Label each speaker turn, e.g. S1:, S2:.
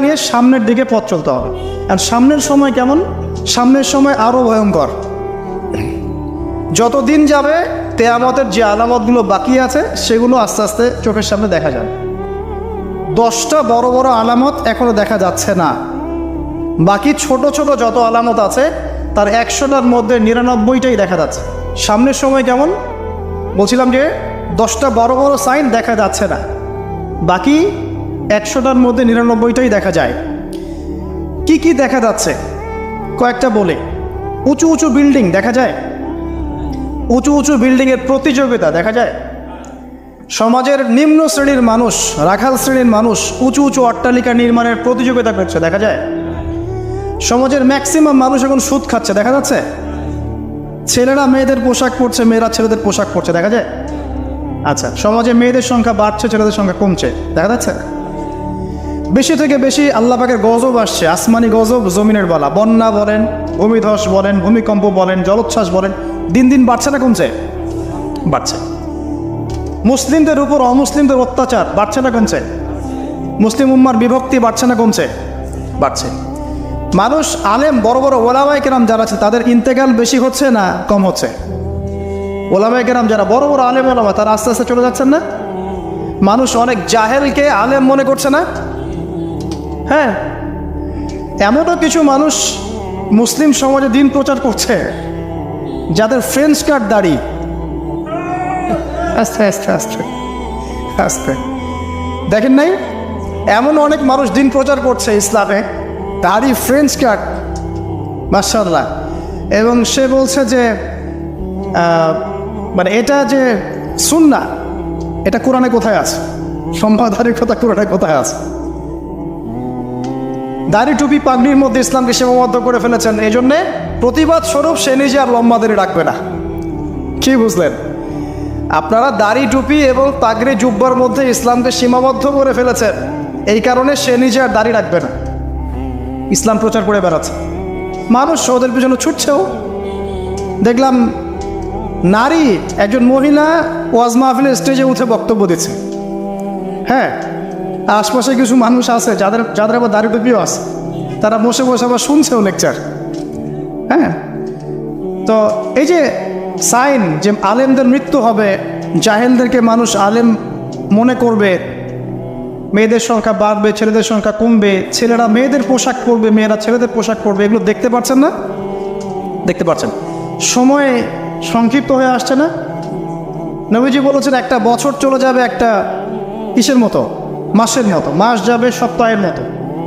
S1: নিয়ে সামনের দিকে পথ চলতে হবে। আর সামনের সময় কেমন? সামনের সময় আরও ভয়ঙ্কর। যত দিন যাবে কিয়ামতের যে আলামতগুলো বাকি আছে সেগুলো আস্তে আস্তে চোখের সামনে দেখা যাবে। 10টা বড় বড় আলামত এখনও দেখা যাচ্ছে না, বাকি ছোট ছোট যত আলামত আছে তার 100টার মধ্যে 99টাই দেখা যাচ্ছে। সামনের সময় কেমন? বলছিলাম যে 10টা বড় বড় সাইন দেখা যাচ্ছে না, বাকি 100টার মধ্যে 99টাই দেখা যায়। কি কি দেখা যাচ্ছে কয়েকটা বলে। উঁচু উঁচু বিল্ডিং দেখা যায়, উঁচু উঁচু বিল্ডিংয়ের প্রতিযোগিতা দেখা যায়। সমাজের নিম্ন শ্রেণীর মানুষ, রাখাল শ্রেণীর মানুষ উঁচু উঁচু অট্টালিকা নির্মাণের প্রতিযোগিতা করছে দেখা যায়। সমাজের ম্যাক্সিমাম মানুষ এখন সুদ খাচ্ছে দেখা যাচ্ছে। ছেলেরা মেয়েদের পোশাক পরছে, মেয়েরা ছেলেদের পোশাক পরছে দেখা যায়। আচ্ছা, সমাজে মেয়েদের সংখ্যা বাড়ছে, ছেলেদের সংখ্যা কমছে দেখা যাচ্ছে। বেশি থেকে বেশি আল্লাহ পাকের গজব আসছে, আসমানি গজব, জমিনের বালা, বন্যা বলেন, ভূমিধস বলেন, ভূমিকম্প বলেন, জলোচ্ছ্বাস বলেন, দিন দিন বাড়ছে না কমছে? বাড়ছে। মুসলিমদের উপর অমুসলিমদের অত্যাচার বাড়ছে না কমছে? মুসলিম উম্মার বিভক্তি বাড়ছে না কমছে? বাড়ছে। মানুষ আলেম, বড় বড় ওলামায়ে কেরাম যারা আছে তাদের ইন্তেকাল বেশি হচ্ছে না কম হচ্ছে? ওলামায়ে কেরাম যারা বড় বড় আলেম ওলামা তারা আস্তে আস্তে চলে যাচ্ছেন না? মানুষ অনেক জাহেলকে আলেম মনে করছে না? হ্যাঁ, এমনও কিছু মানুষ মুসলিম সমাজে দিন প্রচার করছে যাদের ফ্রেঞ্চ কাট দাড়ি। আস্তে আস্তে আস্তে আস্তে দেখেন নাই? এমন অনেক মানুষ দিন প্রচার করছে ইসলামে, দাড়ি, ফ্রেঞ্চ কাট, মাশাআল্লাহ। এবং সে বলছে যে মানে এটা যে সুন্নাহ, এটা কোরআনে কোথায় আছে? সম্মাদারির কথা কোরআনে কোথায় আছে? দাড়ি টুপি পাগড়ির মধ্যে ইসলামকে সীমাবদ্ধ করে ফেলেছেন, এই জন্যে প্রতিবাদ স্বরূপ সে নিজে আর লম্বা দাড়ি রাখবে না। কি বুঝলেন? আপনারা দাড়ি টুপি এবং পাগড়ি জুব্বার মধ্যে ইসলামকে সীমাবদ্ধ করে ফেলেছেন, এই কারণে সে নিজে আর দাড়ি রাখবে না, ইসলাম প্রচার করে বেড়াচ্ছে। মানুষ ওদের পিছনে ছুটছেও। দেখলাম নারী একজন মহিলা ওয়াজ মাহফিলের স্টেজে উঠে বক্তব্য দিচ্ছে। হ্যাঁ, আশপাশে কিছু মানুষ আছে যাদের আবার দাড়ি টুপিও আছে, তারা বসে বসে আবার শুনছেও লেকচার। হ্যাঁ, তো এই যে সাইন যে আলেমদের মৃত্যু হবে, জাহেলদেরকে মানুষ আলেম মনে করবে, মেয়েদের সংখ্যা বাড়বে, ছেলেদের সংখ্যা কমবে, ছেলেরা মেয়েদের পোশাক পরবে, মেয়েরা ছেলেদের পোশাক পরবে, এগুলো দেখতে পাচ্ছেন না? দেখতে পাচ্ছেন। সময় সংক্ষিপ্ত হয়ে আসছে না? নবীজি বলেছেন একটা বছর চলে যাবে একটা কিসের মতো? মাসের মতো। মাস যাবে সপ্তাহের মতো।